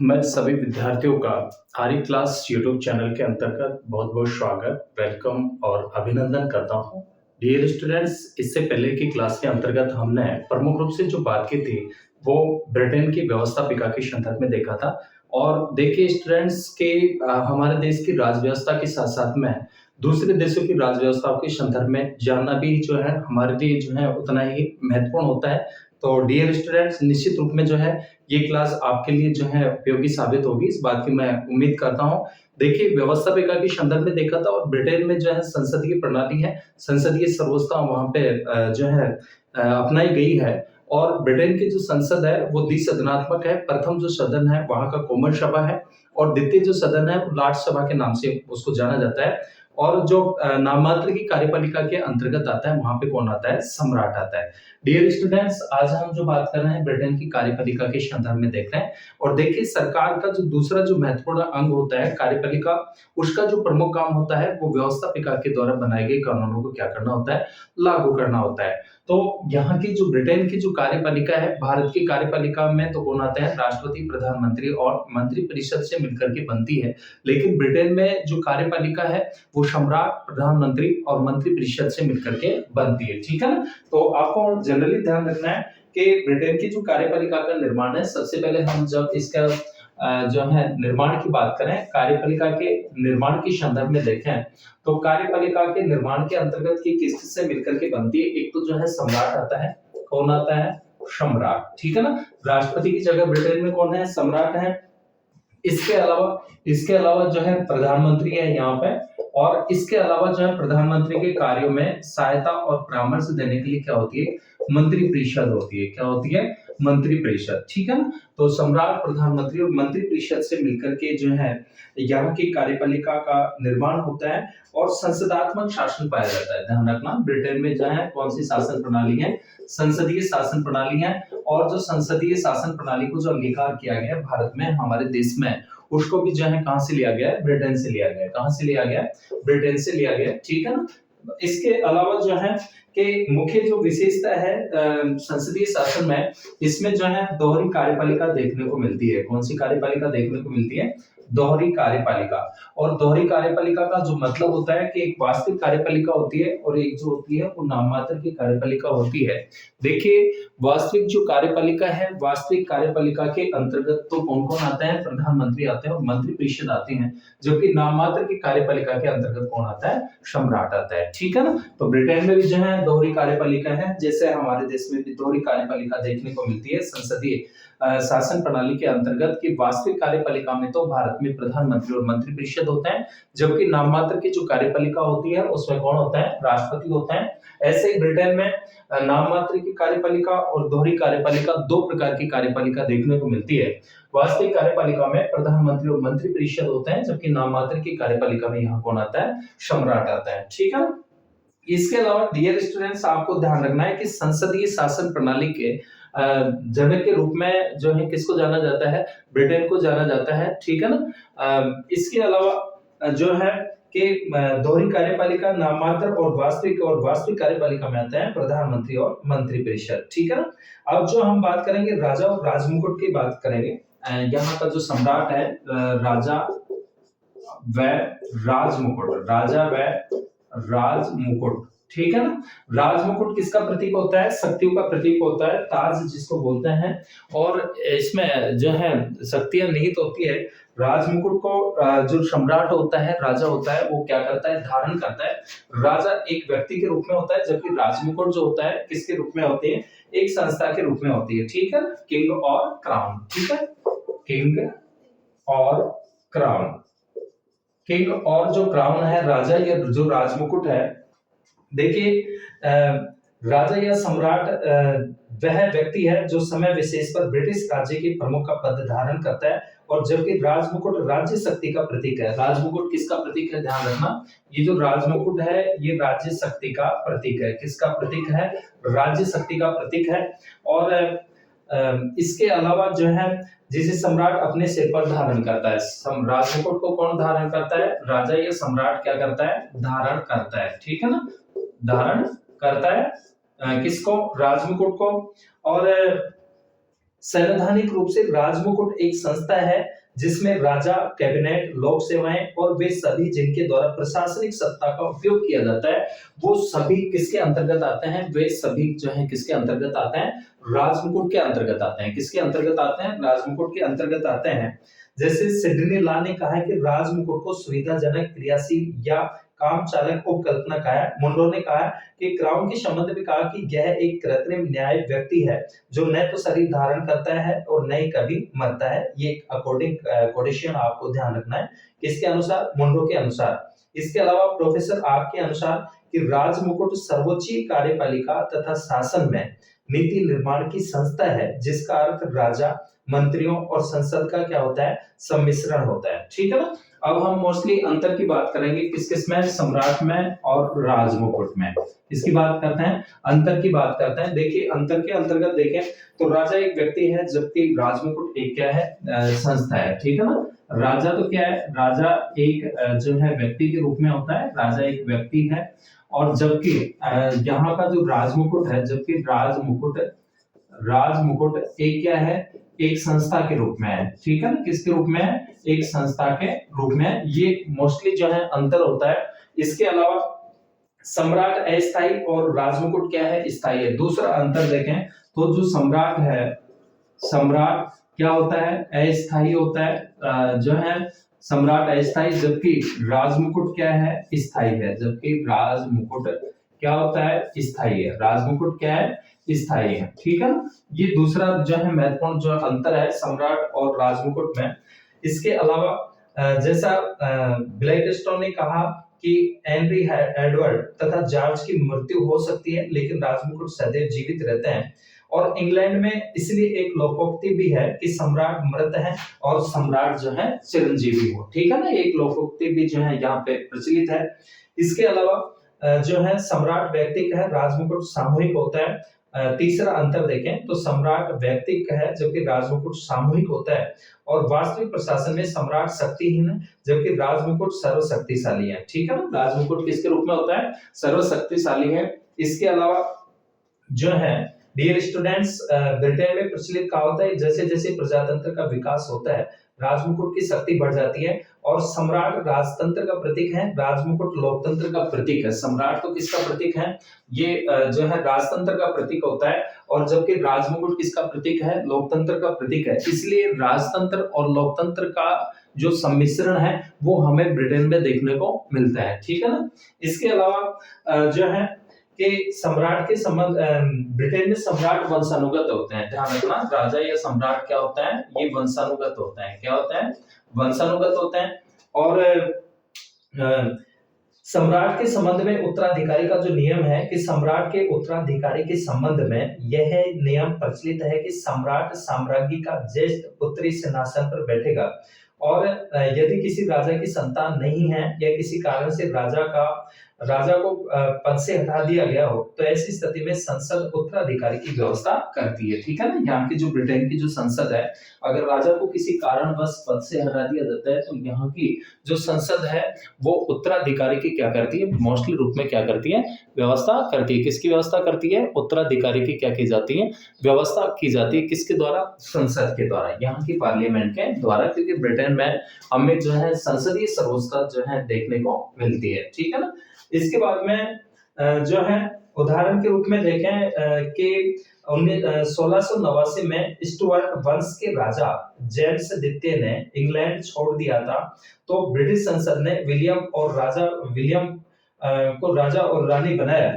मैं सभी विद्यार्थियों का आर्य क्लास यूट्यूब चैनल के अंतर्गत बहुत-बहुत स्वागत, वेलकम और अभिनंदन करता हूँ। डियर स्टूडेंट्स, इससे पहले की क्लास के अंतर्गत हमने प्रमुख रूप से जो बात की थी, वो ब्रिटेन की व्यवस्थापिका के संदर्भ में देखा था। और देखिए स्टूडेंट्स के हमारे देश की राज्य व्यवस्था के साथ-साथ में दूसरे देशों की राज्य व्यवस्थाओं के संदर्भ में जानना भी जो है हमारे लिए जो है उतना ही महत्वपूर्ण होता है। तो डियर स्टूडेंट्स, निश्चित रूप में जो है ये क्लास आपके लिए जो है उपयोगी साबित होगी, इस बात की मैं उम्मीद करता हूँ। देखिए व्यवस्थापिका के संदर्भ में देखा था और ब्रिटेन में जो है संसदीय प्रणाली है, संसदीय सर्वोच्चता वहाँ पे जो है अपनाई गई है। और ब्रिटेन की जो संसद है वो द्विसदनात्मक है। प्रथम जो सदन है वहाँ का कोमल सभा है और द्वितीय जो सदन है वो लाट सभा के नाम से उसको जाना जाता है। और जो नाम मात्र की कार्यपालिका के अंतर्गत आता है वहाँ पे कौन आता है? सम्राट आता है। डियर स्टूडेंट्स, आज हम जो बात कर रहे हैं ब्रिटेन की कार्यपालिका के संदर्भ में देख रहे हैं। और देखिए सरकार का जो दूसरा जो महत्वपूर्ण अंग होता है कार्यपालिका, उसका जो प्रमुख काम होता है वो व्यवस्थापिका के द्वारा बनाए गए कानूनों को क्या करना होता है? लागू करना होता है। तो यहाँ की जो ब्रिटेन की जो कार्यपालिका है, भारत की कार्यपालिका में तो कौन आता है? राष्ट्रपति, प्रधानमंत्री और मंत्रिपरिषद से मिलकर के बनती है। लेकिन ब्रिटेन में जो कार्यपालिका है वो सम्राट, प्रधानमंत्री और मंत्रिपरिषद से मिलकर के बनती है। ठीक है ना? तो आपको जनरली ध्यान रखना है कि ब्रिटेन की जो कार्यपालिका का निर्माण है, सबसे पहले हम जब इसका जो है निर्माण की बात करें, कार्यपालिका के निर्माण के संदर्भ में देखें, तो कार्यपालिका के निर्माण के अंतर्गत की किससे मिलकर के बनती है? एक तो जो है सम्राट आता है। कौन आता है? सम्राट। ठीक है ना? राष्ट्रपति की जगह ब्रिटेन में कौन है? सम्राट है। इसके अलावा जो है प्रधानमंत्री है यहाँ पे। और इसके अलावा जो है प्रधानमंत्री के कार्यों में सहायता और परामर्श देने के लिए क्या होती है? मंत्रिपरिषद होती है। क्या होती है? मंत्रिपरिषद। ठीक है ना? तो सम्राट, प्रधानमंत्री और मंत्रिपरिषद से मिलकर के जो है यहाँ की कार्यपालिका का निर्माण होता है और संसदात्मक शासन पाया जाता है। ध्यान रखना, ब्रिटेन में जो है कौन सी शासन प्रणाली है? संसदीय शासन प्रणाली है। और जो संसदीय शासन प्रणाली को जो अंगीकार किया गया है भारत में, हमारे देश में, उसको भी जो है कहां से लिया गया है? ब्रिटेन से लिया गया है। कहां से लिया गया है? ब्रिटेन से लिया गया है। ठीक है ना? इसके अलावा जो है कि मुख्य जो विशेषता है संसदीय शासन में, इसमें जो है दोहरी कार्यपालिका देखने को मिलती है। कौन सी कार्यपालिका देखने को मिलती है? दोहरी कार्यपालिका। और दोहरी कार्यपालिका का जो मतलब होता है कि एक वास्तविक कार्यपालिका होती है और एक जो होती है वो नाममात्र की कार्यपालिका होती है। देखिए वास्तविक जो कार्यपालिका है, वास्तविक कार्यपालिका के अंतर्गत तो कौन-कौन आता है? प्रधानमंत्री आते हैं और मंत्रिपरिषद आते हैं। जबकि नाममात्र की कार्यपालिका के अंतर्गत कौन आता है? सम्राट आता है। ठीक है ना? तो ब्रिटेन में भी जो है दोहरी कार्यपालिका है, जैसे हमारे देश में भी दोहरी कार्यपालिका देखने को मिलती है संसदीय शासन प्रणाली के अंतर्गत। की वास्तविक कार्यपालिका में तो भारत में प्रधानमंत्री और मंत्रिपरिषद होता है, जबकि नाममात्र की जो कार्यपालिका होती है उसमें कौन होता है? राष्ट्रपति होता है। ऐसे ही ब्रिटेन में नाममात्र की कार्यपालिका और दोहरी कार्यपालिका, दो प्रकार की कार्यपालिका देखने को मिलती है। वास्तविक कार्यपालिका में प्रधानमंत्री और मंत्रिपरिषद होते हैं, जबकि नाममात्र की कार्यपालिका में यहाँ कौन आता है? सम्राट आता है। ठीक है ना? इसके अलावा डियर स्टूडेंट्स, आपको ध्यान रखना है कि संसदीय शासन प्रणाली के जनक के रूप में जो है किसको जाना जाता है? ब्रिटेन को जाना जाता है। ठीक है ना? इसके अलावा जो है कि दोहरी कार्यपालिका, नाममात्र और वास्तविक कार्यपालिका में आता है प्रधानमंत्री और मंत्रिपरिषद। ठीक है ना? अब जो हम बात करेंगे राजा और राजमुकुट की बात करेंगे। यहाँ का जो सम्राट है राजा व राजमुकुट। ठीक है ना? राजमुकुट किसका प्रतीक होता है? शक्तियों का प्रतीक होता है, ताज जिसको बोलते हैं। और इसमें जो है शक्तियां निहित होती है। राजमुकुट को जो सम्राट होता है, राजा होता है, वो क्या करता है? धारण करता है। राजा एक व्यक्ति के रूप में होता है, जबकि राजमुकुट जो होता है किसके रूप में होती है? एक संस्था के रूप में होती है। ठीक है? किंग और क्राउन। ठीक है? किंग और क्राउन। किंग और जो क्राउन है, राजा या जो राजमुकुट है, देखिए राजा या सम्राट वह व्यक्ति है जो समय विशेष पर ब्रिटिश राज्य के प्रमुख का पद धारण करता है। और जबकि राजमुकुट राज्य शक्ति का प्रतीक है। राजमुकुट किसका प्रतीक है? ध्यान रखना, ये जो राजमुकुट है ये राज्य शक्ति का प्रतीक है। किसका प्रतीक है? राज्य शक्ति का प्रतीक है। और इसके अलावा जो है जिसे सम्राट अपने सिर पर धारण करता है। राजमुकुट को कौन धारण करता है? राजा या सम्राट क्या करता है? धारण करता है। ठीक है ना? धारण करता है किसको? राजमुकुट को। और संवैधानिक रूप से राजमुकुट एक संस्था है जिसमें राजा, कैबिनेट, लोक सेवाएं और वे सभी जिनके द्वारा प्रशासनिक सत्ता का उपयोग किया जाता है, वो सभी किसके अंतर्गत आते हैं? वे सभी जो है किसके अंतर्गत आते हैं? राजमुकुट के अंतर्गत आते हैं। किसके अंतर्गत आते हैं? राजमुकुट के अंतर्गत आते हैं। जैसे सिडनी लॉ ने कहा है कि राजमुकुट को सुविधाजनक, क्रियाशील या काम चालक उपकल्पना कहा है। मुंडो ने कहा है कि क्राउन के संबंध में कहा कि यह एक कृत्रिम न्याय व्यक्ति है जो न तो शरीर धारण करता है और न ही कभी मरता है। ये अकॉर्डिंग कोटेशन आपको ध्यान रखना है। किसके अनुसार? मुंडो के अनुसार। इसके अलावा प्रोफेसर आर के अनुसार कि राजमुकुट सर्वोच्च कार्यपालिका तथा शासन में नीति निर्माण की संस्था है जिसका अर्थ राजा, मंत्रियों और संसद का क्या होता है? सम्मिश्रण होता है। ठीक है ना? अब हम मोस्टली अंतर की बात करेंगे किस-किस में? सम्राट में और राजमुकुट में। इसकी बात करते हैं, अंतर की बात करते हैं। देखिए अंतर के अंतर्गत देखें तो राजा एक व्यक्ति है जबकि राजमुकुट एक क्या है? संस्था है। ठीक है ना? राजा तो क्या है? राजा एक जो है व्यक्ति के रूप में होता है। राजा एक व्यक्ति है और जबकि यहाँ का जो राजमुकुट है, जबकि राजमुकुट एक क्या है? एक संस्था के रूप में है। ठीक है ना? किसके रूप में है? एक संस्था के रूप में है। ये मोस्टली जो है अंतर होता है। इसके अलावा सम्राट अस्थायी और राजमुकुट क्या है? स्थायी है। दूसरा अंतर देखें तो जो सम्राट है, सम्राट क्या होता है? अस्थायी होता है। जो है सम्राट अस्थायी, जबकि राजमुकुट क्या है? स्थायी है। जबकि राजमुकुट क्या होता है? स्थायी है। राजमुकुट क्या है? स्थायी है। ठीक है ना? ये दूसरा जो है महत्वपूर्ण जो अंतर है सम्राट और राजमुकुट में। इसके अलावा जैसा ब्लैकस्टोन ने कहा कि हेनरी एडवर्ड तथा जॉर्ज की मृत्यु हो सकती है लेकिन राजमुकुट सदैव जीवित रहते हैं। और इंग्लैंड में इसलिए एक लोकोक्ति भी है कि सम्राट मृत है और सम्राट जो है चिरंजीवी हो। ठीक है ना? एक लोकोक्ति भी जो है यहाँ पे प्रचलित है। इसके अलावा जो है सम्राट व्यक्तिक है, राजमुकुट सामूहिक होता है। तीसरा अंतर देखें तो सम्राट व्यक्तिक है जबकि राजमुकुट सामूहिक होता है। और वास्तविक प्रशासन में सम्राट शक्तिहीन है जबकि राजमुकुट सर्वशक्तिशाली है। ठीक है ना? राजमुकुट किसके रूप में होता है? सर्वशक्तिशाली है। इसके अलावा जो है डियर स्टूडेंट्स, ब्रिटेन में प्रचलित कहावत है जैसे जैसे प्रजातंत्र का विकास होता है राजमुकुट की शक्ति बढ़ जाती है। और सम्राट राजतंत्र का प्रतीक है, राजमुकुट लोकतंत्र का प्रतीक है। सम्राट तो किसका प्रतीक है? ये जो है राजतंत्र का प्रतीक होता है और जबकि राजमुकुट किसका प्रतीक है? लोकतंत्र का प्रतीक है। इसलिए राजतंत्र और लोकतंत्र का जो सम्मिश्रण है वो हमें ब्रिटेन में देखने को मिलता है। ठीक है ना? इसके अलावा जो है कि सम्राट के संबंध ब्रिटेन में सम्राट वंशानुगत होते हैं। ध्यान रखना, राजा या सम्राट क्या होता है? ये वंशानुगत होता है। क्या होता है? वंशानुगत होते हैं। और सम्राट के संबंध में उत्तराधिकारी का जो नियम है कि सम्राट के उत्तराधिकारी के संबंध में यह नियम प्रचलित है कि सम्राट साम्राज्ञी का ज्येष्ठ पुत्री सिंहासन पर बैठेगा। और यदि किसी राजा की संतान नहीं है या किसी कारण से राजा को पद से हटा दिया गया हो तो ऐसी स्थिति में संसद उत्तराधिकारी की व्यवस्था करती है। ठीक है ना? यहाँ की जो ब्रिटेन की जो संसद है, अगर राजा को किसी कारणवश पद से हटा दिया जाता है तो यहाँ की जो संसद है वो उत्तराधिकारी की क्या करती है? मोस्टली रूप में क्या करती है? व्यवस्था करती है। किसकी व्यवस्था करती है? उत्तराधिकारी की क्या की जाती है? व्यवस्था की जाती है। किसके द्वारा? संसद के द्वारा, यहाँ की पार्लियामेंट के द्वारा, क्योंकि ब्रिटेन में हमें जो है संसदीय सर्वोच्चता जो है देखने को मिलती है। ठीक है ना? इसके बाद में जो है उदाहरण के रूप में देखें कि 1689 में स्टुअर्ट वंश के राजा जेम्स द्वितीय ने इंग्लैंड छोड़ दिया था तो ब्रिटिश संसद ने विलियम को राजा और रानी बनाया।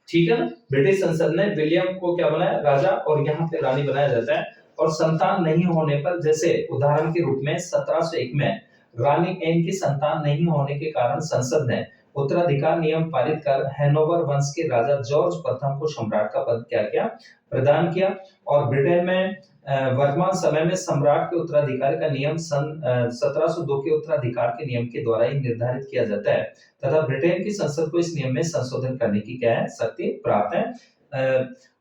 ठीक है ना? ब्रिटिश संसद ने विलियम को क्या बनाया? राजा, और यहाँ पे रानी बनाया जाता है। और संतान नहीं होने पर, जैसे उदाहरण के रूप में 1701 में रानी एन की संतान नहीं होने के कारण संसद ने उत्तराधिकार नियम पारित कर हैनोवर वंश के राजा जॉर्ज प्रथम को सम्राट का पद क्या किया? प्रदान किया। और ब्रिटेन में वर्तमान समय में सम्राट के उत्तराधिकार का नियम सन 1702 के उत्तराधिकार के नियम के द्वारा ही निर्धारित किया जाता है तथा ब्रिटेन की संसद को इस नियम में संशोधन करने की क्या है? शक्ति प्राप्त है।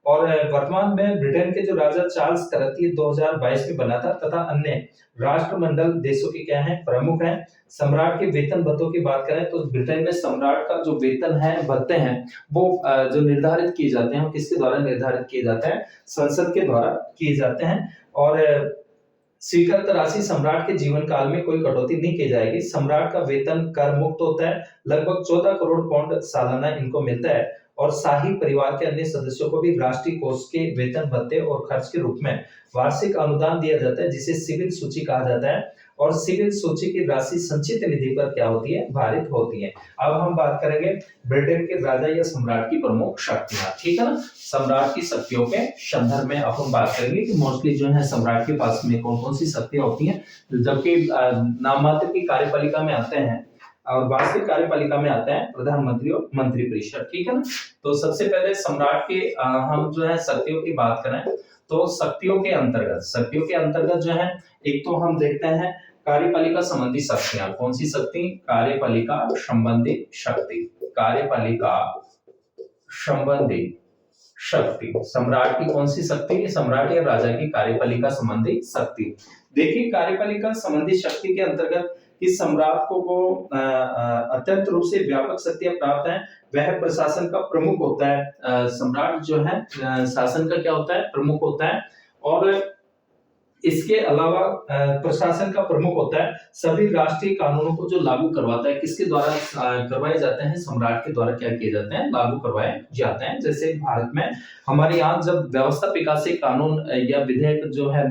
और वर्तमान में ब्रिटेन के जो राजा चार्ल्स तृतीय 2022 में बना था तथा अन्य राष्ट्रमंडल देशों के क्या है प्रमुख हैं। सम्राट के वेतन भत्तों की बात करें तो ब्रिटेन में सम्राट का जो वेतन है भत्ते हैं वो जो निर्धारित किए जाते हैं किसके द्वारा निर्धारित किए जाते हैं, संसद के द्वारा किए जाते हैं। और स्वीकृत राशि सम्राट के जीवन काल में कोई कटौती नहीं की जाएगी। सम्राट का वेतन कर मुक्त होता है, लगभग 14 करोड़ पाउंड सालाना इनको मिलता है। और शाही परिवार के अन्य सदस्यों को भी राष्ट्रीय कोष के वेतन भत्ते और खर्च के रूप में वार्षिक अनुदान दिया जाता है जिसे सिविल सूची कहा जाता है। और सिविल सूची की राशि संचित निधि पर क्या होती है, भारित होती है। अब हम बात करेंगे ब्रिटेन के राजा या सम्राट की प्रमुख शक्तियां, ठीक है ना। सम्राट की शक्तियों के संदर्भ में अब हम बात करेंगे कि मोस्टली जो है सम्राट के पास में कौन कौन सी शक्तियां होती हैं, जबकि नाम मात्र की कार्यपालिका में आते हैं और वास्तविक कार्यपालिका में आता है प्रधानमंत्री और मंत्रिपरिषद, ठीक है ना। तो सबसे पहले सम्राट के हम जो है शक्तियों की बात करें तो शक्तियों के अंतर्गत जो है एक तो हम देखते हैं कार्यपालिका संबंधी शक्तियां। कौन सी शक्ति, कार्यपालिका संबंधी शक्ति, कार्यपालिका संबंधी शक्ति। सम्राट की कौन सी शक्ति, सम्राट या राजा की कार्यपालिका संबंधी शक्ति। देखिए कार्यपालिका संबंधी शक्ति के अंतर्गत इस सम्राट को अत्यंत रूप से व्यापक शक्तियां प्राप्त हैं। वह प्रशासन का प्रमुख होता है। सम्राट जो है शासन का क्या होता है, प्रमुख होता है। और इसके अलावा प्रशासन का प्रमुख होता है। सभी राष्ट्रीय कानूनों को जो लागू करवाता है किसके द्वारा करवाए जाते हैं, सम्राट के द्वारा क्या किए जाते हैं, लागू करवाए जाते हैं। जैसे भारत में हमारे यहाँ जब व्यवस्थापिका से कानून या विधेयक जो है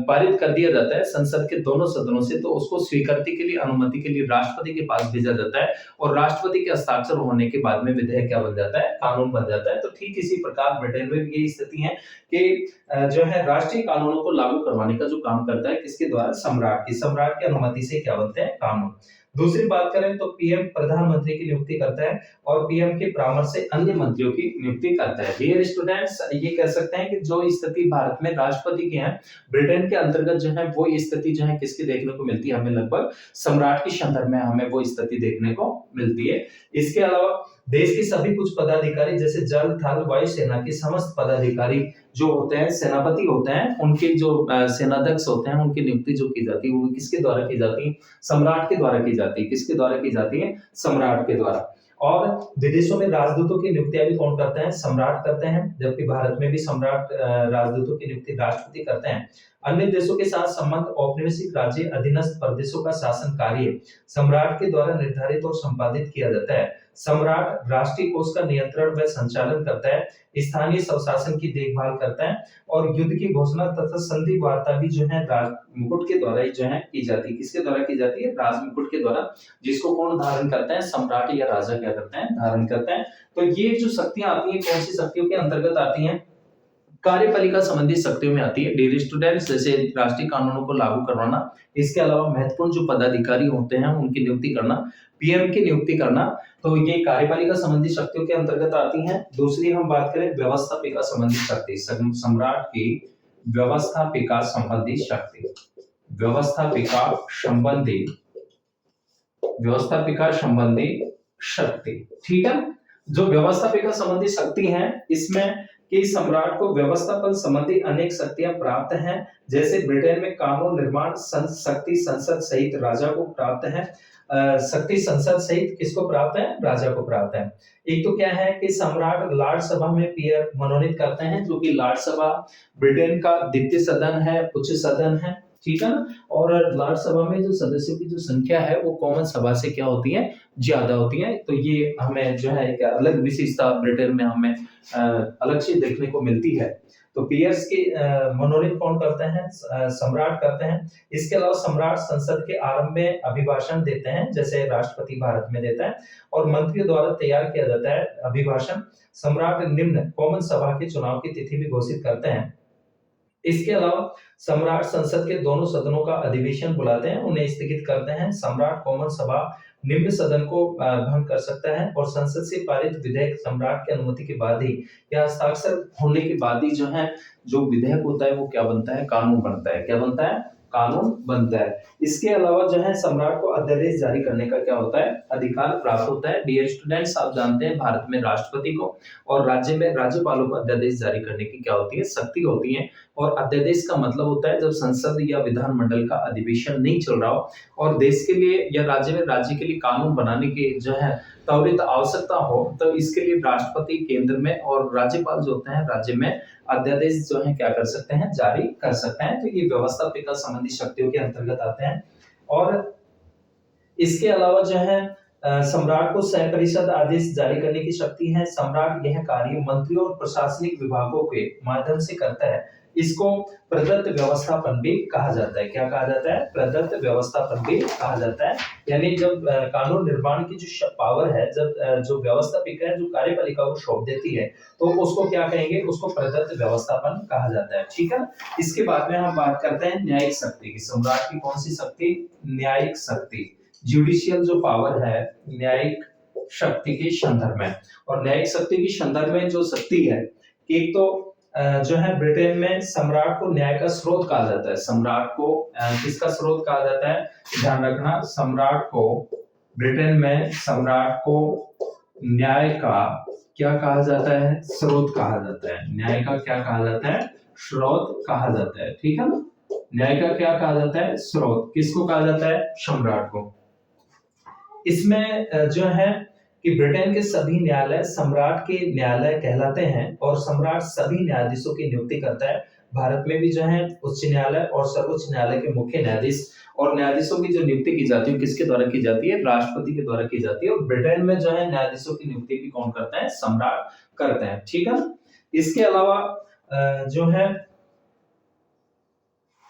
पारित कर दिया जाता है संसद के दोनों सदनों से, तो उसको स्वीकृति के लिए, अनुमति के लिए राष्ट्रपति के पास भेजा जाता है और राष्ट्रपति के हस्ताक्षर होने के बाद में विधेयक क्या बन जाता है, कानून बन जाता है। तो ठीक इसी प्रकार ब्रिटेन में भी यही स्थिति है कि जो है राष्ट्रीय कानूनों को लागू करवाने का जो काम करता है किसके द्वारा, सम्राट की अनुमति से क्या बनते हैं, कानून। दूसरी बात करें तो पीएम प्रधानमंत्री की नियुक्ति करता है और पीएम के परामर्श से अन्य मंत्रियों की नियुक्ति करता है। डियर स्टूडेंट्स, ये कह सकते हैं कि जो स्थिति भारत में राष्ट्रपति की है, ब्रिटेन के अंतर्गत जो है वो स्थिति जो है किसकी देखने को मिलती है, हमें लगभग सम्राट के संदर्भ में हमें वो स्थिति देखने को मिलती है। इसके अलावा देश के सभी कुछ पदाधिकारी जैसे जल, थल, वायु सेना के समस्त पदाधिकारी जो होते हैं, सेनापति होते हैं, उनके जो सेनाध्यक्ष होते हैं, उनकी नियुक्ति जो की जाती है वो किसके द्वारा की जाती है, सम्राट के द्वारा की जाती है। किसके द्वारा की जाती है, सम्राट के द्वारा। और विदेशों में राजदूतों की नियुक्तियां भी कौन करते हैं, सम्राट करते हैं, जबकि भारत में भी सम्राट राजदूतों की नियुक्ति राष्ट्रपति करते हैं। अन्य देशों के साथ संबंध, औपनिवेशिक राज्य, अधीनस्थ प्रदेशों का शासन कार्य सम्राट के द्वारा निर्धारित और संपादित किया जाता है। सम्राट राष्ट्रीय कोष का नियंत्रण व संचालन करता है, स्थानीय स्वशासन की देखभाल करता है और युद्ध की घोषणा तथा संधि वार्ता भी जो है राज मुकुट के द्वारा ही जो है की जाती है। किसके द्वारा की जाती है, राज मुकुट के द्वारा, जिसको कौन धारण करता है, सम्राट या राजा क्या करते हैं, धारण करते हैं। तो ये जो शक्तियां आती हैं कौन सी शक्तियों के अंतर्गत आती हैं, कार्यपालिका संबंधी शक्तियों में आती है। डियर स्टूडेंट्स, जैसे राष्ट्रीय कानूनों को लागू करवाना, इसके अलावा महत्वपूर्ण जो पदाधिकारी होते हैं उनकी नियुक्ति करना, पीएम की नियुक्ति करना, तो ये कार्यपालिका संबंधी शक्तियों के अंतर्गत आती हैं। दूसरी हम बात करें व्यवस्थापिका संबंधी शक्ति, सम्राट की व्यवस्थापिका संबंधी शक्ति, व्यवस्थापिका संबंधी शक्ति, ठीक है। जो व्यवस्थापिका संबंधी शक्ति है इसमें कि सम्राट को व्यवस्थापन संबंधी अनेक शक्तियां प्राप्त हैं। जैसे ब्रिटेन में कानून निर्माण शक्ति संसद सहित राजा को प्राप्त है। शक्ति संसद सहित किसको प्राप्त है, राजा को प्राप्त है। एक तो क्या है कि सम्राट लॉर्ड सभा में पीयर मनोनीत करते हैं, जो कि लॉर्ड सभा ब्रिटेन का द्वितीय सदन है, उच्च सदन है, ठीक है ना। और लॉर्ड सभा में जो सदस्यों की जो संख्या है वो कॉमन सभा से क्या होती है, ज्यादा होती है। तो ये हमें जो है एक अलग विशेषता ब्रिटेन में हमें अलग से देखने को मिलती है। तो पीयर्स के मनोनीत कौन करते हैं, सम्राट करते हैं। इसके अलावा सम्राट संसद के आरंभ में अभिभाषण देते हैं, जैसे राष्ट्रपति भारत में देता है, और मंत्रियों द्वारा तैयार किया जाता है अभिभाषण। सम्राट निम्न कॉमन सभा के चुनाव की तिथि भी घोषित करते हैं। इसके अलावा सम्राट संसद के दोनों सदनों का अधिवेशन बुलाते हैं, उन्हें स्थगित करते हैं। सम्राट कॉमन सभा निम्न सदन को भंग कर सकता है और संसद से पारित विधेयक सम्राट की अनुमति के बाद ही या हस्ताक्षर होने के बाद ही जो है जो विधेयक होता है वो क्या बनता है, कानून बनता है। क्या बनता है, कानून बनता है। इसके अलावा जो है सम्राट को अध्यादेश जारी करने का क्या होता है, अधिकार प्राप्त होता है। डियर स्टूडेंट्स, आप जानते हैं भारत में राष्ट्रपति को और राज्य में राज्यपालों को अध्यादेश जारी करने की क्या होती है, शक्ति होती है। और अध्यादेश का मतलब होता है जब संसद या विधानमंडल का अधिवेशन नहीं चल रहा हो और देश के लिए या राज्य में राज्य के लिए कानून बनाने की जो है त्वरित आवश्यकता हो, तो इसके लिए राष्ट्रपति केंद्र में और राज्यपाल जो होते हैं राज्य में अध्यादेश जो है क्या कर सकते हैं, जारी कर सकते हैं। तो ये व्यवस्थापिका संबंधी शक्तियों के अंतर्गत आते हैं। और इसके अलावा जो है सम्राट को स्वयं परिषद आदेश जारी करने की शक्ति है। सम्राट यह कार्य मंत्रियों और प्रशासनिक विभागों के माध्यम से करता है। इसको प्रदत्त व्यवस्थापन भी कहा जाता है। क्या कहा जाता है, प्रदत्त व्यवस्थापन भी कहा जाता है। यानी जब कानून निर्माण की जो पावर है, जब जो व्यवस्थापिका है जो कार्यपालिका को सौंप देती है, तो उसको क्या कहेंगे, उसको प्रदत्त व्यवस्थापन कहा जाता है। ठीक है। इसके बाद में हम बात करते हैं न्यायिक शक्ति की। सम्राट की कौन सी शक्ति, न्यायिक शक्ति, जुडिशियल जो पावर है न्यायिक शक्ति के संदर्भ में। और न्यायिक शक्ति के संदर्भ में जो शक्ति है, एक तो जो है ब्रिटेन में सम्राट को न्याय का स्रोत कहा जाता है। सम्राट को किसका स्रोत कहा जाता है, ध्यान रखना, सम्राट को ब्रिटेन में सम्राट को न्याय का क्या कहा जाता है, स्रोत कहा जाता है। न्याय का क्या कहा जाता है, स्रोत कहा जाता है। ठीक है ना, न्याय का क्या कहा जाता है, स्रोत। किसको कहा जाता है, सम्राट को। इसमें जो है कि ब्रिटेन के सभी न्यायालय सम्राट के न्यायालय कहलाते हैं और सम्राट सभी न्यायाधीशों की नियुक्ति करता है। भारत में भी जो है उच्च न्यायालय और सर्वोच्च न्यायालय के मुख्य न्यायाधीश और न्यायाधीशों की जो नियुक्ति की जाती है किसके द्वारा की जाती है, राष्ट्रपति के द्वारा की जाती है। और ब्रिटेन में जो है न्यायाधीशों की नियुक्ति भी कौन करता है, सम्राट करते हैं। ठीक है। इसके अलावा जो है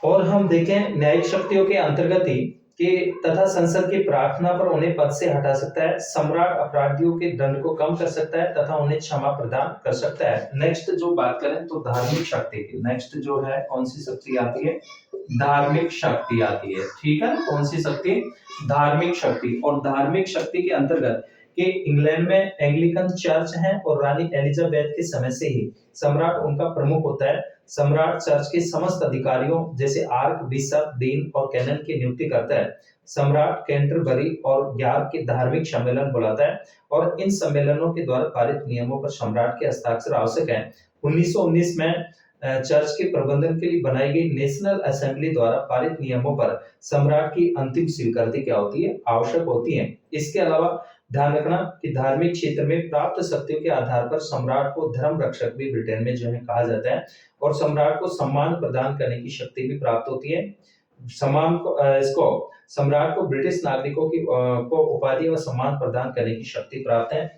और हम देखें न्यायिक शक्तियों के अंतर्गत ही कि तथा संसद की प्रार्थना पर उन्हें पद से हटा सकता है। सम्राट अपराधियों के दंड को कम कर सकता है तथा उन्हें क्षमा प्रदान कर सकता है। नेक्स्ट जो बात करें तो धार्मिक शक्ति की, नेक्स्ट जो है कौन सी शक्ति आती है, धार्मिक शक्ति आती है। ठीक है, कौन सी शक्ति, धार्मिक शक्ति। और धार्मिक शक्ति के अंतर्गत कि इंग्लैंड में एंग्लिकन चर्च है और रानी एलिजाबेथ के समय से ही सम्राट उनका प्रमुख होता है। सम्राट चर्च के समस्त अधिकारियों जैसे आर्क बिशप, डीन और कैनन की नियुक्ति करता है। सम्राट कैंटरबरी और यार्क के धार्मिक सम्मेलन बुलाता है और इन सम्मेलनों के द्वारा पारित नियमों पर सम्राट के हस्ताक्षर आवश्यक है। 1919 में चर्च के प्रबंधन के लिए बनाई गई नेशनल असेंबली द्वारा पारित नियमों पर सम्राट की अंतिम स्वीकृति क्या होती है, आवश्यक होती है। इसके अलावा ध्यान रखना कि धार्मिक क्षेत्र में प्राप्त शक्तियों के आधार पर सम्राट को धर्म रक्षक भी ब्रिटेन में जो है कहा जाता है और सम्राट को सम्मान प्रदान करने की शक्ति भी प्राप्त होती है। सम्मान को इसको सम्राट को ब्रिटिश नागरिकों की को उपाधि व सम्मान प्रदान करने की शक्ति प्राप्त है।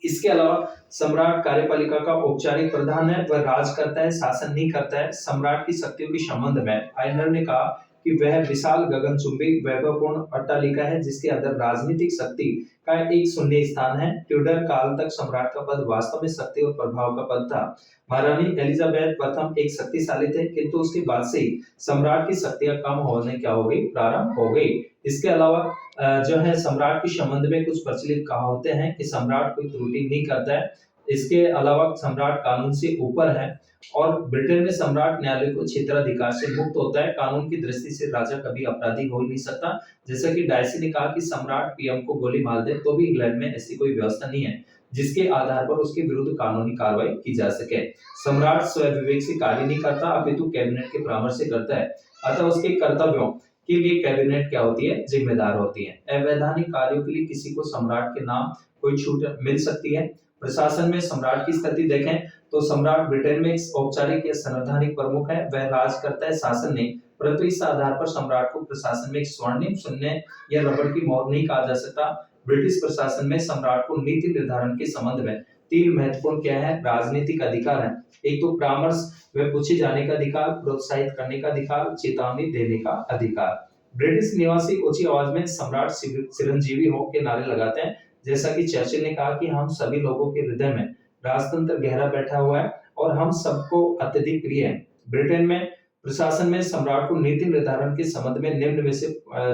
इसके अलावा सम्राट कार्यपालिका का औपचारिक प्रधान है, वह राज करता है, शासन नहीं करता है। सम्राट की शक्तियों के संबंध में आयनर ने कहा कि वह विशाल गगनचुंबी वैभवपूर्ण अट्टालिका है जिसके अंदर राजनीतिक शक्ति का एक शून्य स्थान है। ट्यूडर काल तक सम्राट का पद वास्तव में शक्ति और प्रभाव का पद था। महारानी एलिजाबेथ प्रथम एक शक्तिशाली थे किंतु उसके बाद से सम्राट की शक्तियां कम होने क्या हो गई, प्रारंभ हो गई। इसके अलावा जो है सम्राट के संबंध में कुछ प्रचलित कहावतें हैं कि सम्राट कोई त्रुटि नहीं करता है। इसके अलावा सम्राट कानून से ऊपर है और ब्रिटेन में सम्राट न्यायालय को क्षेत्राधिकार से मुक्त होता है। कानून की दृष्टि से राजा कभी अपराधी हो ही नहीं सकता। जैसा कि डायसी ने कहा कि सम्राट पीएम को गोली मार दे तो भी इंग्लैंड में ऐसी कोई व्यवस्था नहीं है जिसके आधार पर उसके विरुद्ध कानूनी कार्रवाई की जा सके। सम्राट स्वयं विवेक से कार्य नहीं करता अपितु कैबिनेट के परामर्श से करता है, अतः उसके कर्तव्यों के लिए कैबिनेट क्या होती है, जिम्मेदार होती है। अवैधानिक कार्यों के लिए किसी को सम्राट के नाम कोई छूट मिल सकती है। प्रशासन में सम्राट की स्थिति देखें तो सम्राट ब्रिटेन में औपचारिक या संवैधानिक प्रमुख है, वह राज करता है, शासन नहीं। परंतु इस आधार पर सम्राट को प्रशासन में एक स्वर्णिम शून्य या रबड़ की मोहर नहीं कहा जा सकता। ब्रिटिश प्रशासन में सम्राट को नीति निर्धारण के संबंध में तीन महत्वपूर्ण क्या है, राजनीतिक अधिकार है। एक तो परामर्श व पूछे जाने का अधिकार, प्रोत्साहित करने का अधिकार, चेतावनी देने का अधिकार। ब्रिटिश निवासी ऊंची आवाज में सम्राट चिरंजीवी हो के नारे लगाते हैं। जैसा कि चर्चिल ने कहा कि हम सभी लोगों के हृदय में राजतंत्र गहरा बैठा हुआ है और हम सबको अत्यधिक प्रिय है। ब्रिटेन में प्रशासन में सम्राट को नीति निर्धारण के संबंध में निम्न में से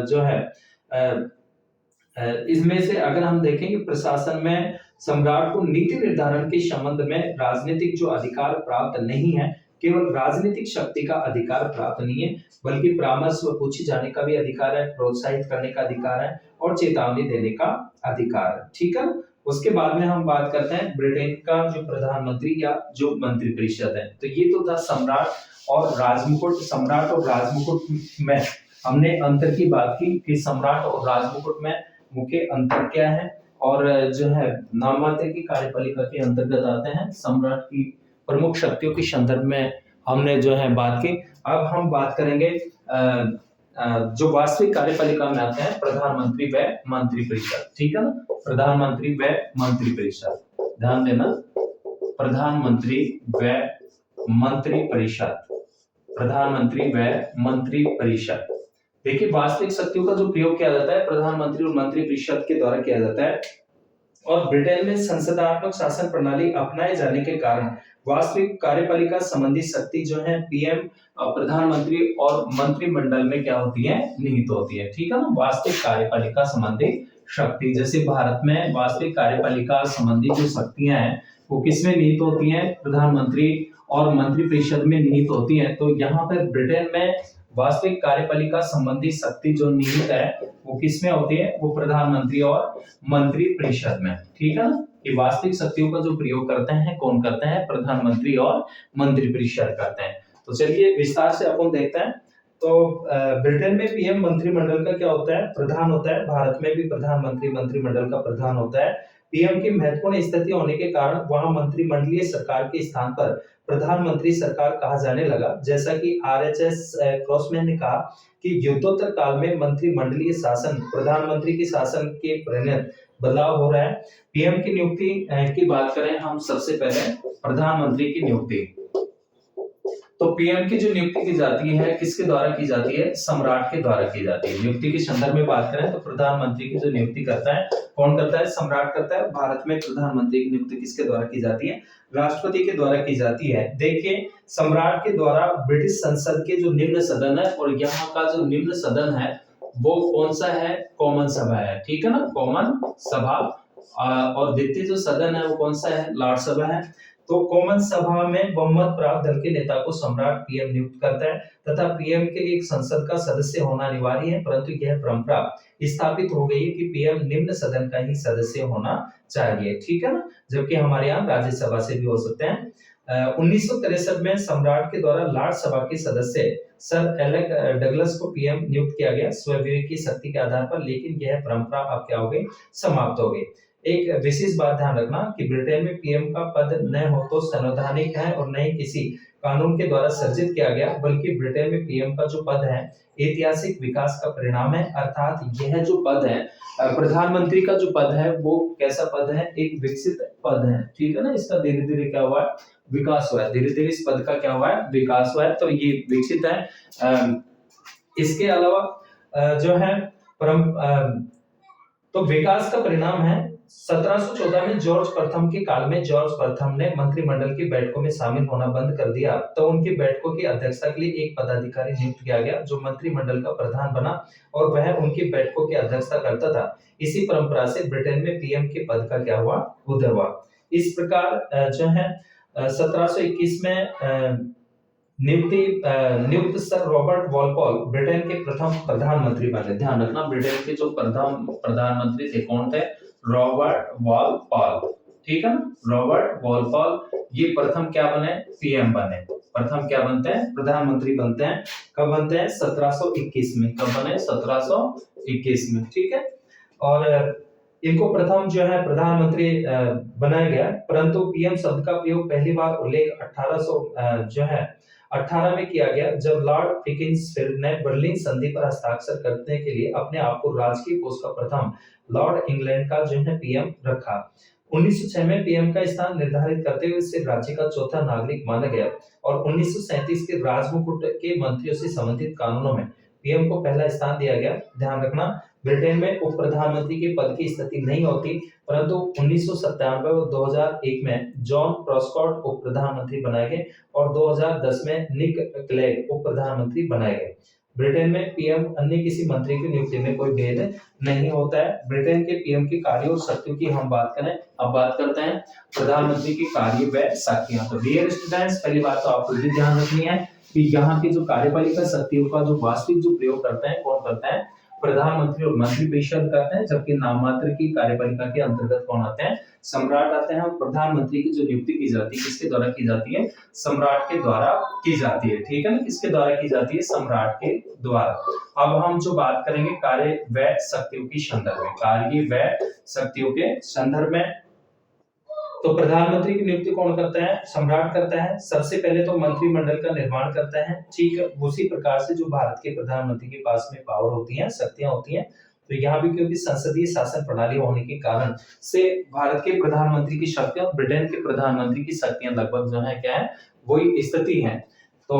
जो है इसमें से अगर हम देखें कि प्रशासन में सम्राट को नीति निर्धारण के संबंध में राजनीतिक जो अधिकार प्राप्त नहीं है, केवल राजनीतिक शक्ति का अधिकार प्राप्त नहीं है, बल्कि परामर्श व पूछे जाने का भी अधिकार है, प्रोत्साहित करने का अधिकार है और चेतावनी देने का अधिकार है। ठीक है। उसके बाद में हम बात करते हैं ब्रिटेन का जो प्रधानमंत्री या जो मंत्रिपरिषद है। तो ये तो था सम्राट और राजमुकुट। सम्राट और राजमुकुट में हमने अंतर की बात की कि सम्राट और राजमुकुट में मुख्य अंतर क्या है, और जो है नाममात्र की कार्यपालिका के अंतर्गत आते हैं। सम्राट की प्रमुख शक्तियों के संदर्भ में हमने जो है बात की। अब हम बात करेंगे जो वास्तविक कार्यपालिका में आते हैं, प्रधानमंत्री व मंत्रिपरिषद। ठीक है ना, प्रधानमंत्री व मंत्रिपरिषद, ध्यान देना, प्रधानमंत्री व मंत्रिपरिषद, प्रधानमंत्री व मंत्रिपरिषद। देखिए, वास्तविक शक्तियों का जो प्रयोग किया जाता है प्रधानमंत्री और मंत्रिपरिषद के द्वारा किया जाता है, और ब्रिटेन में संसदात्मक शासन प्रणाली अपनाए जाने के कारण वास्तविक कार्यपालिका संबंधी शक्ति जो है पीएम, प्रधानमंत्री और मंत्रिमंडल में क्या होती है, निहित होती है। ठीक है ना, वास्तविक कार्यपालिका संबंधी शक्ति, जैसे भारत में वास्तविक कार्यपालिका संबंधी जो शक्तियां हैं वो किसमें निहित होती हैं, प्रधानमंत्री और मंत्रिपरिषद में निहित होती हैं। तो यहाँ पर ब्रिटेन में वास्तविक कार्यपालिका संबंधी शक्ति जो निहित है वो किसमें होती है, वो प्रधानमंत्री और मंत्रिपरिषद में। ठीक है ना, ये वास्तविक शक्तियों का जो प्रयोग करते हैं कौन करते हैं, प्रधानमंत्री और मंत्रिपरिषद करते हैं। तो चलिए विस्तार से अपन देखते हैं। तो ब्रिटेन में पीएम मंत्रिमंडल का क्या होता है, प्रधान होता है। भारत में भी प्रधानमंत्री मंत्रिमंडल का प्रधान होता है। पीएम की महत्वपूर्ण स्थिति होने के कारण वहां मंत्रिमंडलीय सरकार के स्थान पर प्रधानमंत्री सरकार कहा जाने लगा। जैसा कि आरएचएस क्रॉसमैन ने कहा कि युद्धोत्तर काल में मंत्रिमंडलीय शासन प्रधानमंत्री के शासन के परिणत बदलाव हो रहा है। पीएम की नियुक्ति की बात करें हम, सबसे पहले प्रधानमंत्री की नियुक्ति। तो पीएम की जो नियुक्ति की जाती है किसके द्वारा की जाती है, सम्राट के द्वारा की जाती है। नियुक्ति के संदर्भ में बात करें तो प्रधानमंत्री की जो नियुक्ति करता है कौन करता है, सम्राट करता है। भारत में प्रधानमंत्री की नियुक्ति किसके द्वारा की जाती है, राष्ट्रपति के द्वारा की जाती है। देखिए, सम्राट के द्वारा ब्रिटिश संसद के जो निम्न सदन है, और यहाँ का जो निम्न सदन है वो कौन सा है, कॉमन सभा है। ठीक है ना, कॉमन सभा। और द्वितीय जो सदन है वो कौन सा है, लॉर्ड सभा है। तो कॉमन सभा में बहुमत प्राप्त दल के नेता को सम्राट पीएम नियुक्त करता है, तथा पीएम के लिए एक संसद का सदस्य होना अनिवार्य है, परंतु यह परंपरा स्थापित हो गई है कि पीएम निम्न सदन का ही सदस्य होना चाहिए। ठीक है ना, जबकि हमारे यहाँ राज्यसभा से भी हो सकते हैं। 1963 में सम्राट के द्वारा लॉर्ड सभा के सदस्य सर एलेक डगलस को पीएम नियुक्त किया गया स्वविवेक की शक्ति के आधार पर, लेकिन यह परंपरा अब क्या हो गई, समाप्त हो गई। एक विशेष बात ध्यान रखना कि ब्रिटेन में पीएम का पद न हो तो संवैधानिक है और न ही किसी कानून के द्वारा सर्जित किया गया, बल्कि ब्रिटेन में पीएम का जो पद है ऐतिहासिक विकास का परिणाम है। अर्थात यह जो पद है, प्रधानमंत्री का जो पद है वो कैसा पद है, एक विकसित पद है। ठीक है ना, इसका धीरे धीरे क्या हुआ है, विकास हुआ है। धीरे धीरे इस पद का क्या हुआ है, विकास हुआ है। तो ये विकसित है। इसके अलावा जो है तो विकास का परिणाम है। 1714 में जॉर्ज प्रथम के काल में जॉर्ज प्रथम ने मंत्रिमंडल की बैठकों में शामिल होना बंद कर दिया, तो उनकी बैठकों की अध्यक्षता के लिए एक पदाधिकारी नियुक्त किया गया जो मंत्रिमंडल का प्रधान बना और वह उनकी बैठकों की अध्यक्षता करता था। इसी परंपरा से ब्रिटेन में पीएम के पद का क्या हुआ, उदय हुआ। इस प्रकार जो है 1721 में नियुक्त सर रॉबर्ट वॉलपॉल ब्रिटेन के प्रथम प्रधानमंत्री बने। ध्यान रखना, ब्रिटेन के जो प्रथम प्रधानमंत्री थे कौन थे, रॉबर्ट वॉलपॉल। ठीक है ना, रॉबर्ट वॉलपॉल ये प्रथम क्या बने, पीएम बने। प्रथम क्या बनते हैं, प्रधानमंत्री बनते हैं। कब बनते हैं, 1721 में। कब बने, 1721 में। ठीक है, और इनको प्रथम जो है प्रधानमंत्री बनाया गया, परंतु पीएम शब्द का प्रयोग पहली बार उल्लेख 1818 में किया गया, जब लॉर्ड पिकिंसफील्ड ने बर्लिन संधि पर हस्ताक्षर करने के लिए अपने आप को राजकीय कोष का प्रथम लॉर्ड इंग्लैंड का जो है पीएम रखा। 1906 में पीएम का स्थान निर्धारित करते हुए इसे राज्य का चौथा नागरिक माना गया, और 1937 के राजमुकुट के मंत्रियों से संबंधित कानूनों में पीएम को पहला स्थान दिया गया। ध्यान रखना, ब्रिटेन में उप प्रधानमंत्री के पद की स्थिति नहीं होती, परंतु 1997 और 2001 में जॉन प्रेस्कॉट उप प्रधानमंत्री बनाए गए और 2010 में निक क्लेग उप प्रधानमंत्री बनाए गए। ब्रिटेन में पीएम अन्य किसी मंत्री की नियुक्ति में कोई भेद नहीं होता है। ब्रिटेन के पीएम के कार्य और शक्तियों की हम बात करें, अब बात करते हैं प्रधानमंत्री की कार्य व शक्तियां। तो डियर स्टूडेंट्स, पहली बात तो आपको ये ध्यान रखनी है कि यहाँ की जो कार्यपालिका शक्तियों का जो वास्तविक जो प्रयोग करते हैं, कौन करता है? प्रधानमंत्री और मंत्रिपरिषद करते हैं, जबकि नाम मात्र की कार्यपालिका के अंतर्गत कौन आते हैं? सम्राट आते हैं। और प्रधानमंत्री की जो नियुक्ति की जाती है किसके द्वारा की जाती है? सम्राट के द्वारा की जाती है। ठीक है ना, किसके द्वारा की जाती है? सम्राट के द्वारा। अब हम जो बात करेंगे कार्य व शक्तियों की संदर्भ में, कार्य व शक्तियों के संदर्भ में, तो प्रधानमंत्री की नियुक्ति कौन करता है? सम्राट करता है। सबसे पहले तो मंत्रिमंडल का निर्माण करता है। ठीक है, उसी प्रकार से जो भारत के प्रधानमंत्री के पास में पावर होती है, शक्तियां होती हैं, तो यहाँ भी क्योंकि संसदीय शासन प्रणाली होने के कारण से भारत के प्रधानमंत्री की शक्तियां और ब्रिटेन के प्रधानमंत्री की शक्तियां लगभग जो है क्या है, वही स्थिति है। तो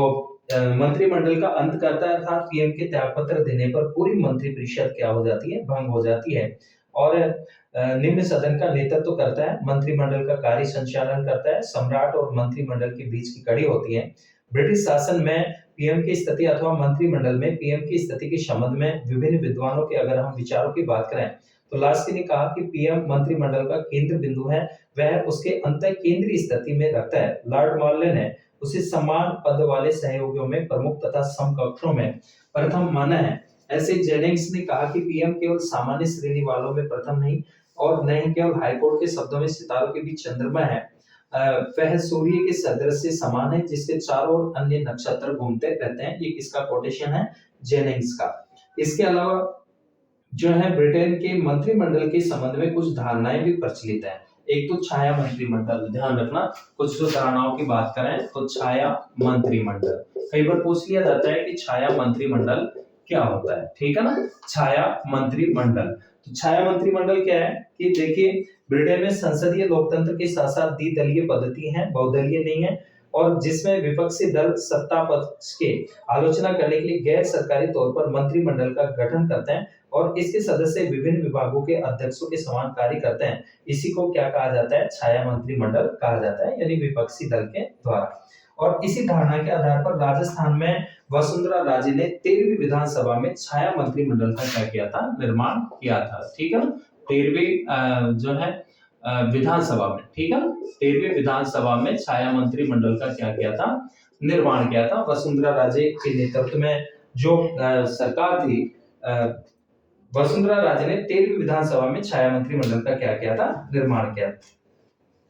मंत्रिमंडल का अंत करता है, अर्थात पीएम के त्यागपत्र देने पर पूरी मंत्रिपरिषद क्या हो जाती है? भंग हो जाती है। और निम्न सदन का नेतृत्व करता है, मंत्रिमंडल का कार्य संचालन करता है, सम्राट और मंत्रिमंडल के बीच की कड़ी होती है। ब्रिटिश शासन में पीएम की स्थिति अथवा मंत्रिमंडल में पीएम की स्थिति के संबंध में विभिन्न विद्वानों के अगर हम विचारों की बात करें, तो लास्की ने कहा कि पीएम मंत्रिमंडल का केंद्र बिंदु है, वह उसके अंत केंद्रीय स्थिति में रखता है। लॉर्ड मॉर्ले ने उसे समान पद वाले सहयोगियों में प्रमुख तथा समकक्षों में प्रथम माना है। ऐसे जेनिंग्स ने कहा कि पीएम केवल सामान्य श्रेणी वालों में प्रथम नहीं और न ही केवल हाईकोर्ट के शब्दों में सितारों के बीच चंद्रमा है, वह सूर्य के सदृश से समान है जिसके चारों ओर अन्य नक्षत्र घूमते रहते हैं। ये किसका कोटेशन है? जेनिंग्स का। इसके अलावा जो है ब्रिटेन के मंत्रिमंडल के संबंध में कुछ धारणाएं भी प्रचलित हैं। एक तो छाया मंत्रिमंडल, ध्यान रखना, कुछ जो धारणाओं की बात करें तो छाया मंत्रिमंडल, कई बार पूछ लिया जाता है कि छाया मंत्रिमंडल क्या होता है। ठीक है ना, छाया मंत्रिमंडल। तो छाया मंत्रिमंडल क्या है कि देखिए, ब्रिटेन में संसदीय लोकतंत्र के साथ साथ द्विदलीय पद्धति है, बहुदलीय नहीं है, और जिसमें विपक्षी दल सत्ता पक्ष के आलोचना करने के लिए गैर सरकारी तौर पर मंत्रिमंडल का गठन करते हैं और इसके सदस्य विभिन्न विभागों के अध्यक्षों के समान कार्य करते हैं। इसी को क्या कहा जाता है? छाया मंत्रिमंडल कहा जाता है, यानी विपक्षी दल के द्वारा। और इसी धारणा के आधार पर राजस्थान में वसुंधरा राजे ने 13वीं विधानसभा में छाया मंत्रिमंडल का क्या किया था? निर्माण किया था। ठीक है ना, 13वीं जो है विधानसभा में, ठीक है ना, 13वीं विधानसभा में छाया मंत्रिमंडल का क्या किया था? निर्माण किया था। वसुंधरा राजे के नेतृत्व में जो सरकार थी, वसुंधरा राजे ने 13वीं विधानसभा में छाया मंत्रिमंडल का क्या किया था? निर्माण किया।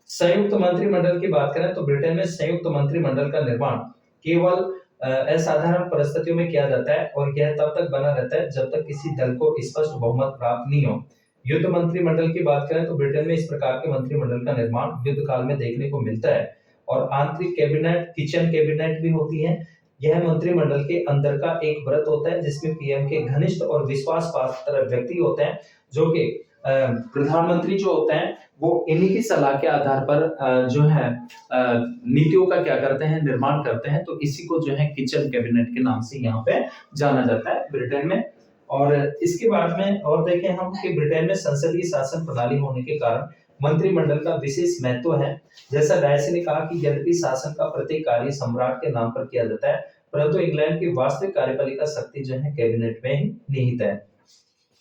संयुक्त मंत्रिमंडल की बात करें तो ब्रिटेन में संयुक्त मंत्रिमंडल का निर्माण केवल असाधारण परिस्थितियों में किया जाता है और यह तब तक बना रहता है जब तक किसी दल को स्पष्ट बहुमत प्राप्त नहीं हो। युद्ध मंत्रिमंडल की बात करें तो ब्रिटेन में इस प्रकार के मंत्रिमंडल का निर्माण युद्ध काल में देखने को मिलता है। और आंतरिक कैबिनेट, किचन कैबिनेट भी होती है। यह मंत्रिमंडल के अंदर का एक व्रत होता है जिसमें पीएम के घनिष्ठ और विश्वास पात्र व्यक्ति होते हैं, जो कि प्रधानमंत्री जो होते हैं वो इन्हीं की सलाह के आधार पर जो है नीतियों का क्या करते हैं? निर्माण करते हैं। तो इसी को जो है किचन कैबिनेट के नाम से यहाँ पे जाना जाता है ब्रिटेन में। और इसके बाद में और देखें हम कि ब्रिटेन में संसदीय शासन प्रणाली होने के कारण मंत्रिमंडल का विशेष महत्व है। जैसा डायसी ने कहा कि यद्यपि शासन का प्रत्येक कार्य सम्राट के नाम पर किया जाता है, परंतु इंग्लैंड की वास्तविक कार्यपालिका शक्ति जो है कैबिनेट में ही निहित है।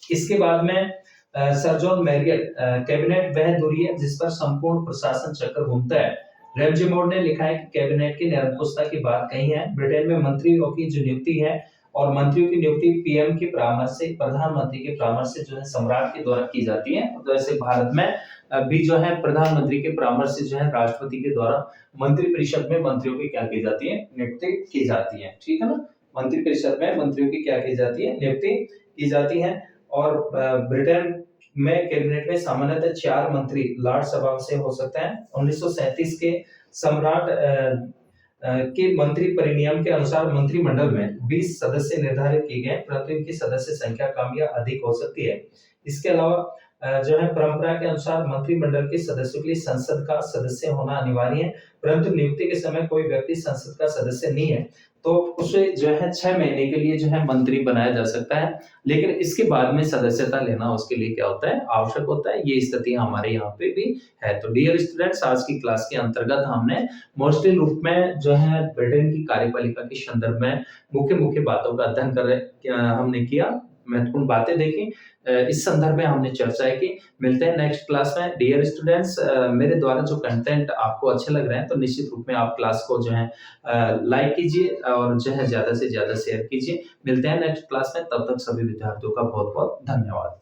इसके बाद में सर जॉन मैरियट, कैबिनेट वह धुरी है जिस पर संपूर्ण प्रशासन चक्र घूमता है। रैमजी मोड ने लिखा है कि कैबिनेट की निरंकुशता की बात कही है। ब्रिटेन में मंत्रियों की जो नियुक्ति है और मंत्रियों की नियुक्ति पीएम के परामर्श से, प्रधानमंत्री के परामर्श से जो है सम्राट के द्वारा की जाती है। तो ऐसे भारत में भी जो है प्रधानमंत्री के परामर्श से जो है राष्ट्रपति के द्वारा मंत्रिपरिषद में मंत्रियों की क्या की जाती है? नियुक्ति की जाती है। ठीक है ना, मंत्रिपरिषद में मंत्रियों की क्या की जाती है? नियुक्ति की जाती है। और ब्रिटेन में कैबिनेट में सामान्यतः 4 मंत्री लॉर्ड सभा से हो सकते हैं। 1937 के सम्राट के मंत्री परिनियम के अनुसार मंत्रिमंडल में 20 सदस्य निर्धारित किए गए, परंतु इनकी सदस्य संख्या कम या अधिक हो सकती है। इसके अलावा जो है परंपरा के अनुसार मंत्रिमंडल के सदस्यों के लिए संसद का सदस्य होना अनिवार्य है, परंतु नियुक्ति के समय कोई व्यक्ति संसद का सदस्य नहीं है, तो उसे जो है 6 महीने के लिए जो है मंत्री बनाया जा सकता है, लेकिन इसके बाद में सदस्यता लेना उसके लिए क्या होता है, आवश्यक होता है। ये स्थिति हमारे यहाँ पे भी है। तो डियर स्टूडेंट्स, आज की क्लास के अंतर्गत हमने मोस्टली रूप में जो है ब्रिटेन की कार्यपालिका के संदर्भ में मुख्य बातों का अध्ययन हमने किया, महत्वपूर्ण बातें देखी, इस संदर्भ में हमने चर्चाएं की। मिलते हैं नेक्स्ट क्लास में। डियर स्टूडेंट्स, मेरे द्वारा जो कंटेंट आपको अच्छे लग रहे हैं तो निश्चित रूप में आप क्लास को जो है लाइक कीजिए और जो है ज्यादा से ज्यादा शेयर कीजिए। मिलते हैं नेक्स्ट क्लास में, तब तक सभी विद्यार्थियों का बहुत बहुत धन्यवाद।